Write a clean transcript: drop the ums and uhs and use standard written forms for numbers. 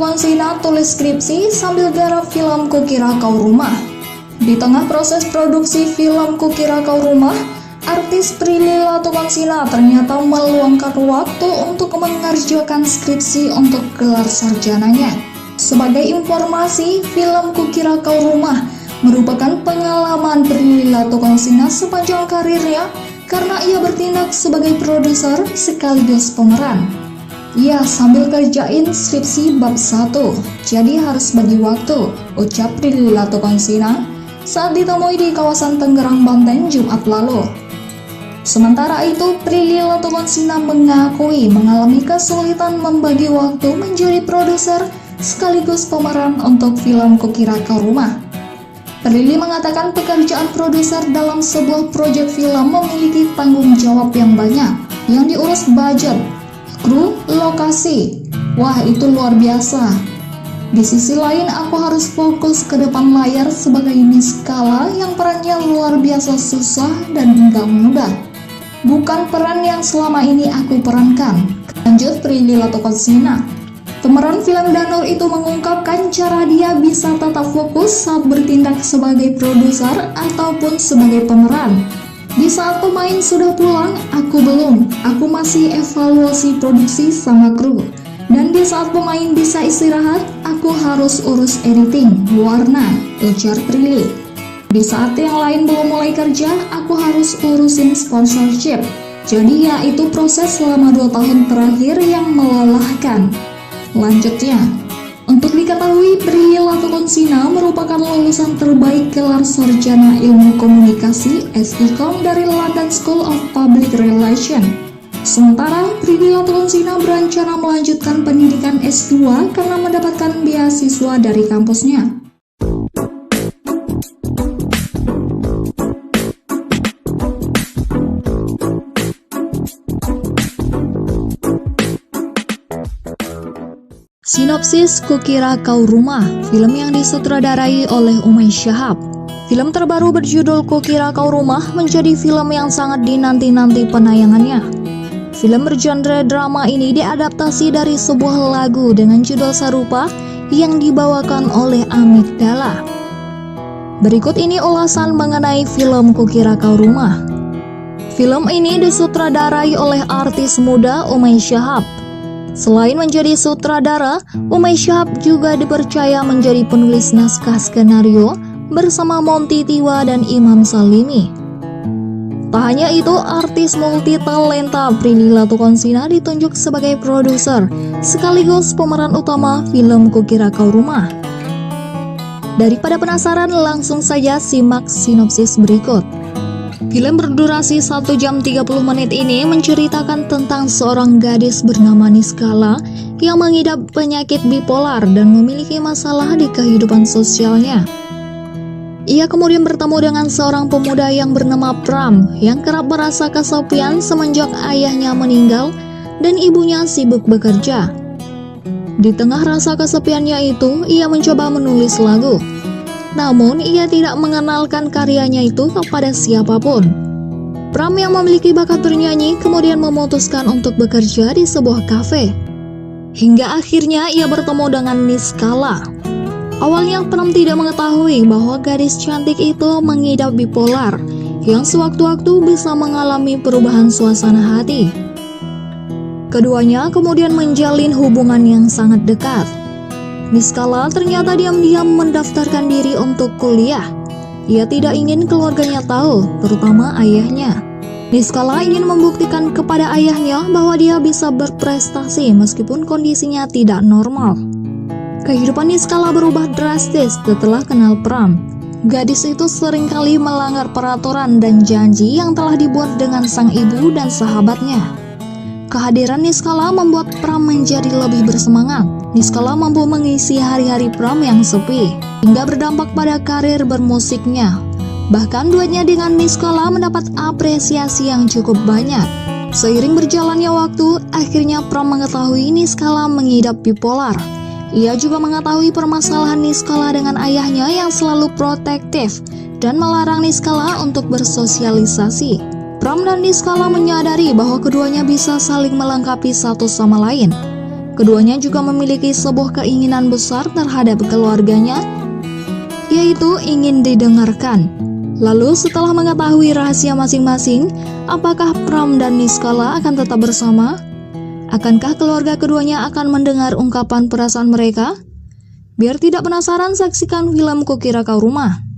Latuconsina tulis skripsi sambil garap film Kukira Kau Rumah. Di tengah proses produksi film Kukira Kau Rumah, artis Prilly Latuconsina ternyata meluangkan waktu untuk mengerjakan skripsi untuk gelar sarjananya. Sebagai informasi, film Kukira Kau Rumah merupakan pengalaman Prilly Latuconsina sepanjang karirnya karena ia bertindak sebagai produser sekaligus pemeran. Ia sambil kerjain skripsi bab 1, jadi harus bagi waktu, ucap Prilly Latuconsina saat ditemui di kawasan Tangerang, Banten, Jumat lalu. Sementara itu, Prilly Latuconsina mengakui mengalami kesulitan membagi waktu menjadi produser sekaligus pemeran untuk film Kukira Kau Rumah. Prilly mengatakan pekerjaan produser dalam sebuah proyek film memiliki tanggung jawab yang banyak, yang diurus budget, kru, lokasi. Wah, itu luar biasa. Di sisi lain, aku harus fokus ke depan layar sebagai Miss Kala yang perannya luar biasa susah dan enggak mudah. Bukan peran yang selama ini aku perankan, lanjut Prilly Latuconsina. Pemeran film Danur itu mengungkapkan cara dia bisa tetap fokus saat bertindak sebagai produser ataupun sebagai pemeran. Di saat pemain sudah pulang, aku belum. Aku masih evaluasi produksi sama kru. Dan di saat pemain bisa istirahat, aku harus urus editing, warna, ujar Prilly. Di saat yang lain belum mulai kerja, aku harus urusin sponsorship. Jadi ya itu proses selama 2 tahun terakhir yang melelahkan. Lanjutnya, untuk diketahui, Prilly Latuconsina merupakan lulusan terbaik gelar sarjana ilmu komunikasi (SIKOM) dari London School of Public Relations. Sementara, Prilly Latuconsina berencana melanjutkan pendidikan S2 karena mendapatkan beasiswa dari kampusnya. Sinopsis Kukira Kau Rumah, film yang disutradarai oleh Umay Shahab. Film terbaru berjudul Kukira Kau Rumah menjadi film yang sangat dinanti-nanti penayangannya. Film bergenre drama ini diadaptasi dari sebuah lagu dengan judul serupa yang dibawakan oleh Amigdala. Berikut ini ulasan mengenai film Kukira Kau Rumah. Film ini disutradarai oleh artis muda Umay Shahab. Selain menjadi sutradara, Umay Shahab juga dipercaya menjadi penulis naskah skenario bersama Monty Tiwa dan Imam Salimi. Tak hanya itu, artis multitalenta Prilly Latuconsina ditunjuk sebagai produser sekaligus pemeran utama film Kukira Kau Rumah. Daripada penasaran, langsung saja simak sinopsis berikut. Film berdurasi 1 jam 30 menit ini menceritakan tentang seorang gadis bernama Niskala yang mengidap penyakit bipolar dan memiliki masalah di kehidupan sosialnya. Ia kemudian bertemu dengan seorang pemuda yang bernama Pram yang kerap merasa kesepian semenjak ayahnya meninggal dan ibunya sibuk bekerja. Di tengah rasa kesepiannya itu, ia mencoba menulis lagu. Namun, ia tidak mengenalkan karyanya itu kepada siapapun. Pram yang memiliki bakat bernyanyi kemudian memutuskan untuk bekerja di sebuah kafe. Hingga akhirnya ia bertemu dengan Niskala. Awalnya Pram tidak mengetahui bahwa gadis cantik itu mengidap bipolar yang sewaktu-waktu bisa mengalami perubahan suasana hati. Keduanya kemudian menjalin hubungan yang sangat dekat. Niskala ternyata diam-diam mendaftarkan diri untuk kuliah. Ia tidak ingin keluarganya tahu, terutama ayahnya. Niskala ingin membuktikan kepada ayahnya bahwa dia bisa berprestasi meskipun kondisinya tidak normal. Kehidupan Niskala berubah drastis setelah kenal Pram. Gadis itu seringkali melanggar peraturan dan janji yang telah dibuat dengan sang ibu dan sahabatnya. Kehadiran Niskala membuat Pram menjadi lebih bersemangat. Niskala mampu mengisi hari-hari Pram yang sepi, hingga berdampak pada karir bermusiknya. Bahkan duetnya dengan Niskala mendapat apresiasi yang cukup banyak. Seiring berjalannya waktu, akhirnya Pram mengetahui Niskala mengidap bipolar. Ia juga mengetahui permasalahan Niskala dengan ayahnya yang selalu protektif dan melarang Niskala untuk bersosialisasi. Pram dan Niskala menyadari bahwa keduanya bisa saling melengkapi satu sama lain. Keduanya juga memiliki sebuah keinginan besar terhadap keluarganya, yaitu ingin didengarkan. Lalu setelah mengetahui rahasia masing-masing, apakah Pram dan Niskala akan tetap bersama? Akankah keluarga keduanya akan mendengar ungkapan perasaan mereka? Biar tidak penasaran, saksikan film Kukira Kau Rumah.